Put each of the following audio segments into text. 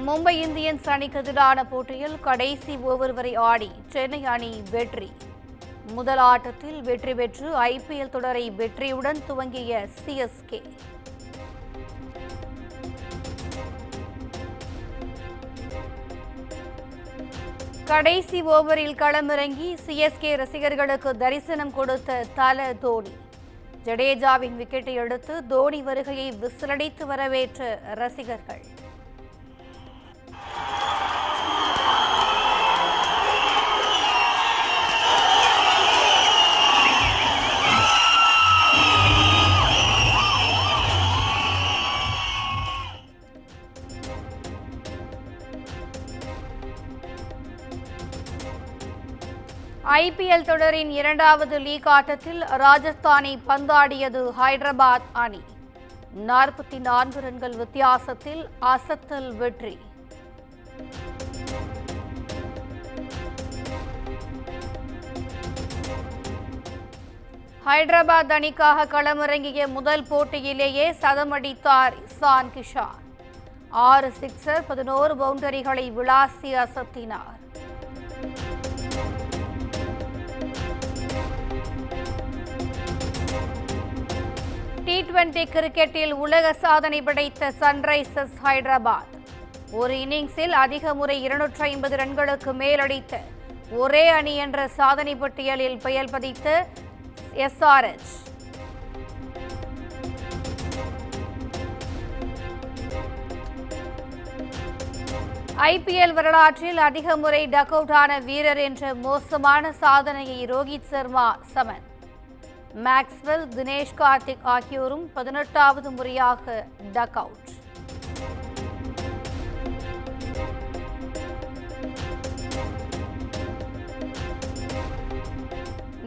Mumbai Indians அணிக்கு எதிரான போட்டியில் கடைசி ஓவர் வரை ஆடி சென்னை அணி வெற்றி. முதல் ஆட்டத்தில் வெற்றி பெற்று ஐபிஎல் தொடரை வெற்றியுடன் துவங்கிய சிஎஸ்கே. கடைசி ஓவரில் களமிறங்கி சிஎஸ்கே ரசிகர்களுக்கு தரிசனம் கொடுத்த தல தோனி. ஜடேஜாவின் விக்கெட்டை அடுத்து தோனி வருகையை விசிலடித்து வரவேற்ற ரசிகர்கள். ஐபிஎல் தொடரின் இரண்டாவது லீக் ஆட்டத்தில் ராஜஸ்தானை பந்தாடியது ஹைதராபாத் அணி. 44 ரன்கள் வித்தியாசத்தில் அசத்தல் வெற்றி. ஹைதராபாத் அணிக்காக களமிறங்கிய முதல் போட்டியிலேயே சதமடித்தார் இசான் கிஷான். 6 சிக்சர் 11 பவுண்டரிகளை விளாசி அசத்தினார். T20 கிரிக்கெட்டில் உலக சாதனை படைத்த சன்ரைசர்ஸ் ஹைதராபாத் ஒரு இன்னிங்ஸில் அதிக முறை 250 ரன்களுக்கு மேலடித்த ஒரே அணி என்ற சாதனை பட்டியலில் பெயர் பதித்த SRH. ஐபிஎல் வரலாற்றில் அதிக முறை டக் அவுட் ஆன வீரர் என்ற மோசமான சாதனையை ரோஹித் சர்மா சமன். மேக்ஸ்வெல், தினேஷ் கார்த்திக் ஆகியோரும் 18வது முறையாக duck out.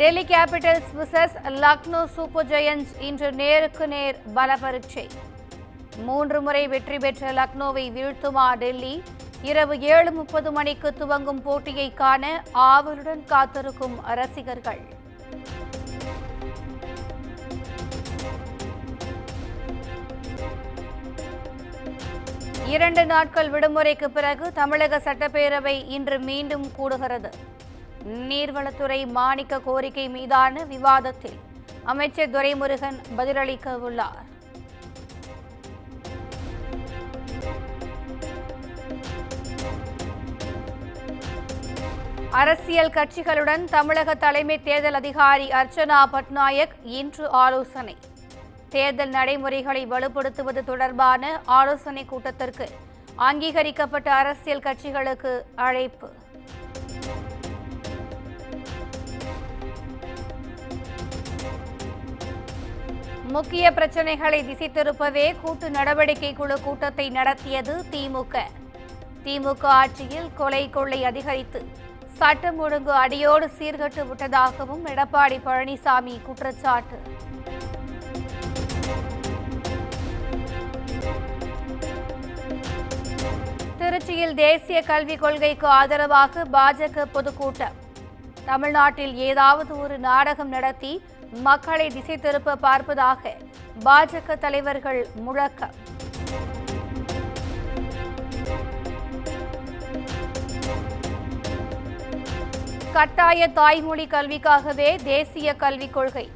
Delhi Capitals vs Lucknow Super Giants இன்று நேருக்கு நேர் பல பரீட்சை. 3 முறை வெற்றி பெற்ற லக்னோவை வீழ்த்துமா டெல்லி? இரவு 7:30 மணிக்கு துவங்கும் போட்டியை காண ஆவலுடன் காத்திருக்கும் ரசிகர்கள். இரண்டு நாட்கள் விடுமுறைக்கு பிறகு தமிழக சட்டப்பேரவை இன்று மீண்டும் கூடுகிறது. நீர்வளத்துறை மானிய கோரிக்கை மீதான விவாதத்தில் அமைச்சர் துரைமுருகன் பதிலளிக்க உள்ளார். அரசியல் கட்சிகளுடன் தமிழக தலைமை தேர்தல் அதிகாரி அர்ச்சனா பட்நாயக் இன்று ஆலோசனை. தேர்தல் நடைமுறைகளை வலுப்படுத்துவது தொடர்பான ஆலோசனை கூட்டத்திற்கு அங்கீகரிக்கப்பட்ட அரசியல் கட்சிகளுக்கு அழைப்பு. முக்கிய பிரச்சினைகளை திசை திருப்பவே கூட்டு நடவடிக்கை குழு கூட்டத்தை நடத்தியது திமுக. திமுக ஆட்சியில் கொலை கொள்ளை அதிகரித்து சட்டம் ஒழுங்கு அடியோடு சீர்கட்டு விட்டதாகவும் எடப்பாடி பழனிசாமி குற்றச்சாட்டு. திருச்சியில் தேசிய கல்விக் கொள்கைக்கு ஆதரவாக பாஜக பொதுக்கூட்டம். தமிழ்நாட்டில் ஏதாவது ஒரு நாடகம் நடத்தி மக்களை திசை திருப்ப பார்ப்பதாக பாஜக தலைவர்கள் முழக்கம். கட்டாய தாய்மொழி கல்விக்காகவே தேசிய கல்விக் கொள்கை.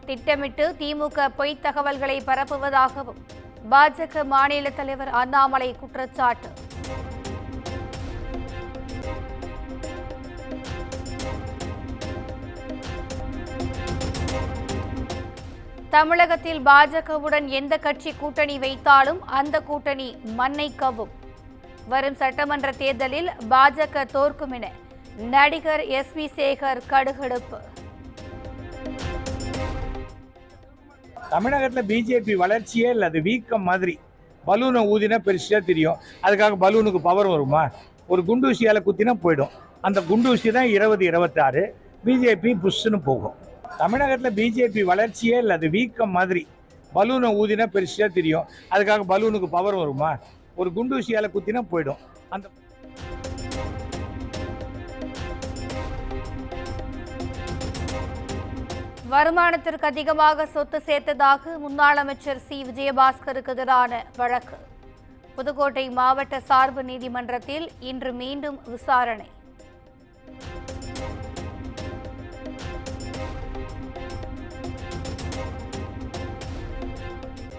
திட்டமிட்டு திமுக பொய்த் தகவல்களை பரப்புவதாகவும் பாஜக மாநில தலைவர் அண்ணாமலை குற்றச்சாட்டு. தமிழகத்தில் பாஜகவுடன் எந்த கட்சி கூட்டணி வைத்தாலும் அந்த கூட்டணி மண்ணை கவ்வும். வரும் சட்டமன்ற தேர்தலில் பாஜக தோற்கும் என நடிகர் SV சேகர் கடுகடுப்பு. தமிழகத்தில் பிஜேபி வளர்ச்சியே இல்லை, அது வீக்கம் மாதிரி. பலூனை ஊதினா பெருசாக தெரியும், அதுக்காக பலூனுக்கு பவர் வருமா? ஒரு குண்டூசியால் குத்தினா போயிடும். அந்த குண்டூசி தான் 2026 பிஜேபி புஷ்ஷுன்னு போகும். தமிழகத்தில் பிஜேபி வளர்ச்சியே இல்லை, அது வீக்கம் மாதிரி. பலூனை ஊதினா பெருசாக தெரியும், அதுக்காக பலூனுக்கு பவர் வருமா? ஒரு குண்டூசியால் குத்தினா போயிடும். அந்த வருமானத்திற்கு அதிகமாக சொத்து சேர்த்ததாக முன்னாள் அமைச்சர் சி. விஜயபாஸ்கருக்கு எதிரான வழக்கு. புதுக்கோட்டை மாவட்ட சார்பு நீதிமன்றத்தில் இன்று மீண்டும் விசாரணை.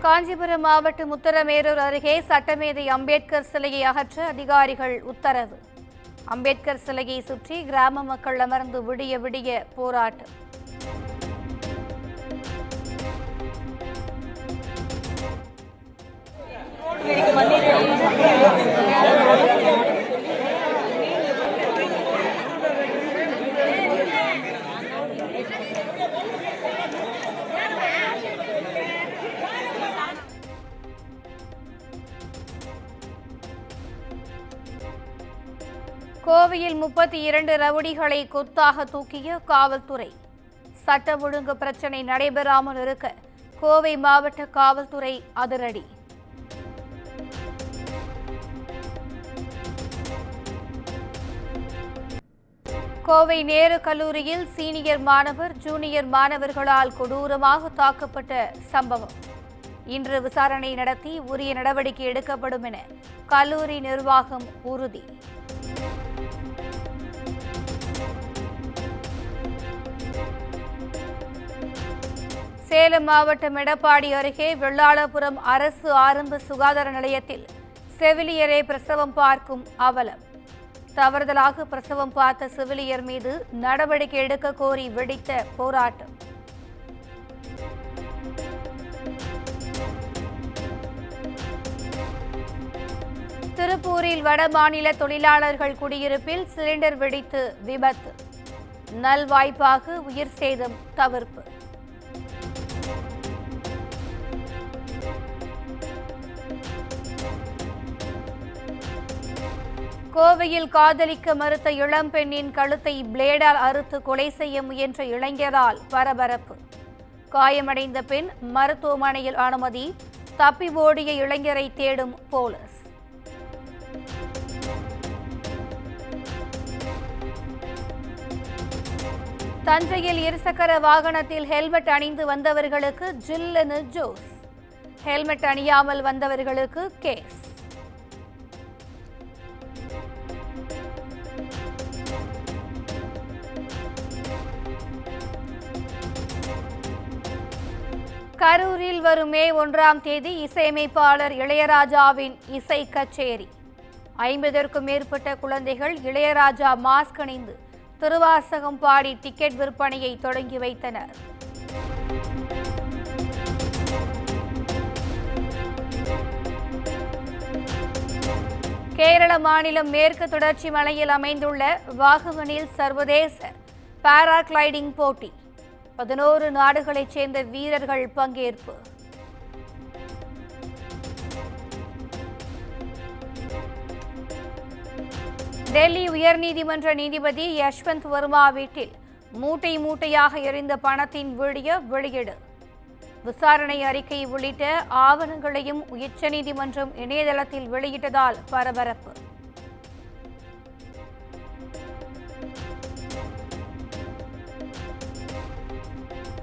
காஞ்சிபுரம் மாவட்டம் உத்தரமேரூர் அருகே சட்டமேதை அம்பேத்கர் சிலையை அகற்ற அதிகாரிகள் உத்தரவு. அம்பேத்கர் சிலையை சுற்றி கிராம மக்கள் அமர்ந்து விடிய விடிய போராட்டம். கோவையில் 32 ரவுடிகளை கொத்தாக தூக்கிய காவல்துறை. சட்ட ஒழுங்கு பிரச்சினை நடைபெறாமல் இருக்க கோவை மாவட்ட காவல்துறை அதிரடி. கோவை நேரு கல்லூரியில் சீனியர் மாணவர் ஜூனியர் மாணவர்களால் கொடூரமாக தாக்கப்பட்ட சம்பவம். இன்று விசாரணை நடத்தி உரிய நடவடிக்கை எடுக்கப்படும் என கல்லூரி நிர்வாகம் உறுதி. சேலம் மாவட்டம் எடப்பாடி அருகே வெள்ளாளபுரம் அரசு ஆரம்ப சுகாதார நிலையத்தில் செவிலியரை பிரசவம் பார்க்கும் அவலம். தவறுதலாக பிரசவம் பார்த்த செவிலியர் மீது நடவடிக்கை எடுக்க கோரி வெடித்த போராட்டம். திருப்பூரில் வடமாநில தொழிலாளர்கள் குடியிருப்பில் சிலிண்டர் வெடித்து விபத்து. நல்வாய்ப்பாக உயிர் சேதம் தவிர்ப்பு. கோவையில் காதலிக்க மறுத்த இளம்பெண்ணின் கழுத்தை பிளேடால் அறுத்து கொலை செய்ய முயன்ற இளைஞரால் பரபரப்பு. காயமடைந்த பெண் மருத்துவமனையில் அனுமதி. தப்பி ஓடிய இளைஞரை தேடும் போலீஸ். தஞ்சையில் இருசக்கர வாகனத்தில் ஹெல்மெட் அணிந்து வந்தவர்களுக்கு ஜில்லென ஜோஸ். ஹெல்மெட் அணியாமல் வந்தவர்களுக்கு கேஸ். கரூரில் வரும் மே 1ஆம் தேதி இசையமைப்பாளர் இளையராஜாவின் இசை கச்சேரி. 50க்கும் மேற்பட்ட குழந்தைகள் இளையராஜா மாஸ்க் அணிந்து திருவாசகம் பாடி டிக்கெட் விற்பனையை தொடங்கி வைத்தனர். கேரள மாநிலம் மேற்கு தொடர்ச்சி மலையில் அமைந்துள்ள வாகவனில் சர்வதேச பாராகிளைடிங் போட்டி. 11 நாடுகளைச் சேர்ந்த வீரர்கள் பங்கேற்பு. டெல்லி உயர்நீதிமன்ற நீதிபதி யஷ்வந்த் வர்மா வீட்டில் மூட்டை மூட்டையாக எரிந்த பணத்தின் வீடியோ வெளியீடு. விசாரணை அறிக்கை உள்ளிட்ட ஆவணங்களையும் உச்சநீதிமன்றம் இணையதளத்தில் வெளியிட்டதால் பரபரப்பு.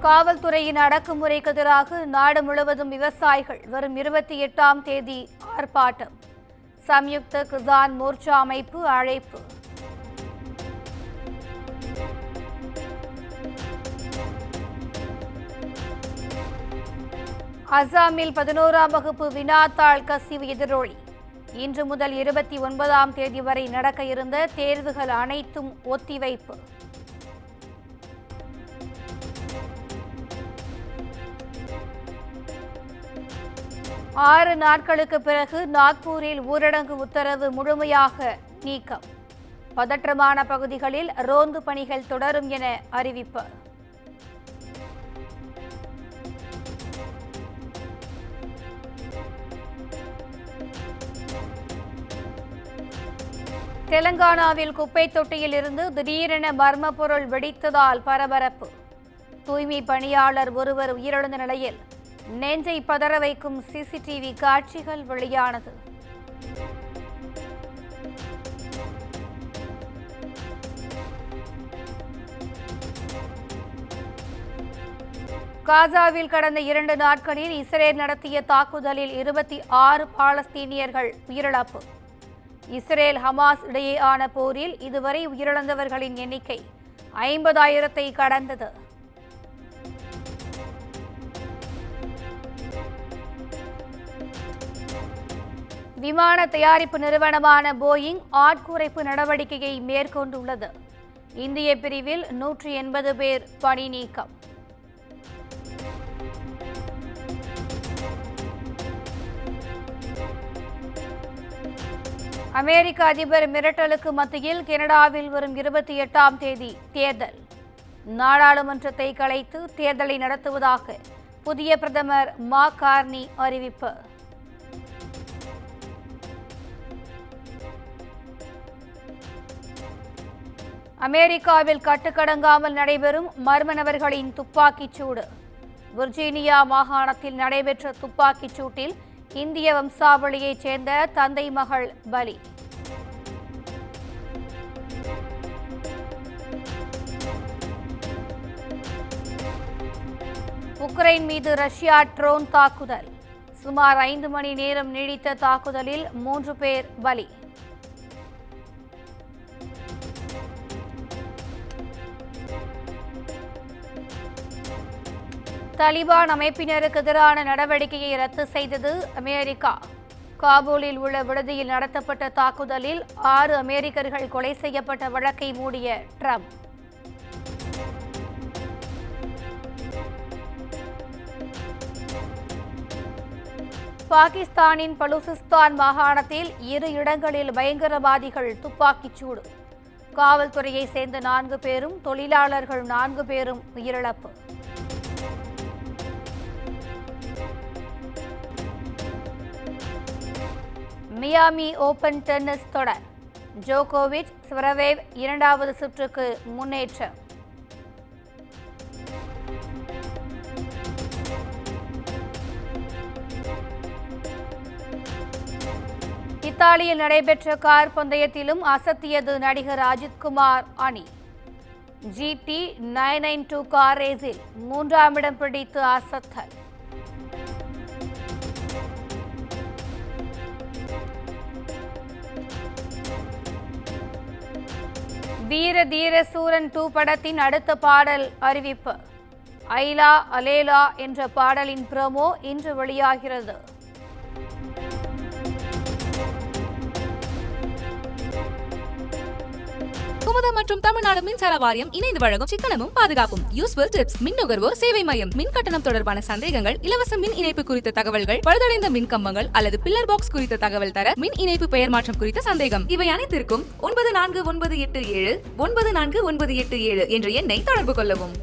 காவல்துறையின் அடக்குமுறைக்கு எதிராக நாடு முழுவதும் விவசாயிகள் வரும் 28ஆம் தேதி ஆர்ப்பாட்டம். சம்யுக்த கிசான் மோர்ச்சா அமைப்பு அழைப்பு. அசாமில் 11ஆம் வகுப்பு வினாத்தாள் கசிவு எதிரொலி. இன்று முதல் 29ஆம் தேதி வரை நடக்க இருந்த தேர்வுகள் அனைத்தும் ஒத்திவைப்பு. ஆறு நாட்களுக்கு பிறகு நாக்பூரில் ஊரடங்கு உத்தரவு முழுமையாக நீக்கம். பதற்றமான பகுதிகளில் ரோந்து பணிகள் தொடரும் என அறிவிப்பு. தெலங்கானாவில் குப்பை தொட்டியில் இருந்து திடீரென மர்ம பொருள் வெடித்ததால் பரபரப்பு. தூய்மை பணியாளர் ஒருவர் உயிரிழந்த நிலையில் நெஞ்சை பதற வைக்கும் சிசிடிவி காட்சிகள் வெளியானது. காசாவில் கடந்த 2 நாட்களில் இஸ்ரேல் நடத்திய தாக்குதலில் 26 பாலஸ்தீனியர்கள் உயிரிழப்பு. இஸ்ரேல் ஹமாஸ் இடையேயான போரில் இதுவரை உயிரிழந்தவர்களின் எண்ணிக்கை 50,000-ஐ கடந்தது. விமான தயாரிப்பு நிறுவனமான போயிங் ஆட்குறைப்பு நடவடிக்கையை மேற்கொண்டுள்ளது. இந்திய பிரிவில் 180 பேர் பணி நீக்கம். அமெரிக்க அதிபர் மிரட்டலுக்கு மத்தியில் கனடாவில் வரும் 28ஆம் தேதி தேர்தல். நாடாளுமன்றத்தை கலைத்து தேர்தலை நடத்துவதாக புதிய பிரதமர் மார்க் கார்னி அறிவிப்பு. அமெரிக்காவில் கட்டுக்கடங்காமல் நடைபெறும் மர்ம நபர்களின் துப்பாக்கிச் சூடு. விர்ஜீனியா மாகாணத்தில் நடைபெற்ற துப்பாக்கிச் சூட்டில் இந்திய வம்சாவளியைச் சேர்ந்த தந்தை மகள் பலி. உக்ரைன் மீது ரஷ்யா ட்ரோன் தாக்குதல். சுமார் 5 மணி நேரம் நீடித்த தாக்குதலில் 3 பேர் பலி. தாலிபான் அமைப்பினருக்கு எதிரான நடவடிக்கையை ரத்து செய்தது அமெரிக்கா. காபூலில் உள்ள விடுதியில் நடத்தப்பட்ட தாக்குதலில் 6 அமெரிக்கர்கள் கொலை செய்யப்பட்ட வழக்கை மூடிய ட்ரம்ப். பாகிஸ்தானின் பலூசிஸ்தான் மாகாணத்தில் 2 இடங்களில் பயங்கரவாதிகள் துப்பாக்கிச் சூடு. காவல்துறையை சேர்ந்த 4 பேரும் தொழிலாளர்கள் 4 பேரும் உயிரிழப்பு. மியாமி ஓபன் டென்னிஸ் தொடர். ஜோகோவிச் ஸ்வரவேவ் 2வது சுற்றுக்கு முன்னேற்றம். இத்தாலியில் நடைபெற்ற கார் பந்தயத்திலும் அசத்தியது நடிகர் அஜித்குமார் அணி. GT 992 கார் ரேஸில் 3ஆம் இடம் பிடித்து அசத்தல். வீர தீர சூரன் 2 படத்தின் அடுத்த பாடல் அறிவிப்பு. ஐலா அலேலா என்ற பாடலின் ப்ரோமோ இன்று வெளியாகிறது. குமுதம் மற்றும் தமிழ்நாடு மின்சார வாரியம் இணைந்து வழங்கும் சிக்கனமும் பாதுகாப்பும் யூஸ்ஃபுல் டிப்ஸ். மின் நுகர்வோர் சேவை மையம். மின் கட்டணம் தொடர்பான சந்தேகங்கள், இலவச மின் இணைப்பு குறித்த தகவல்கள், பழுதடைந்த மின் கம்பங்கள் அல்லது பில்லர் பாக்ஸ் குறித்த தகவல் தர, மின் இணைப்பு பெயர் மாற்றம் குறித்த சந்தேகம், இவை அனைத்திற்கும் 9497 9497 என்ற எண்ணை தொடர்பு கொள்ளவும்.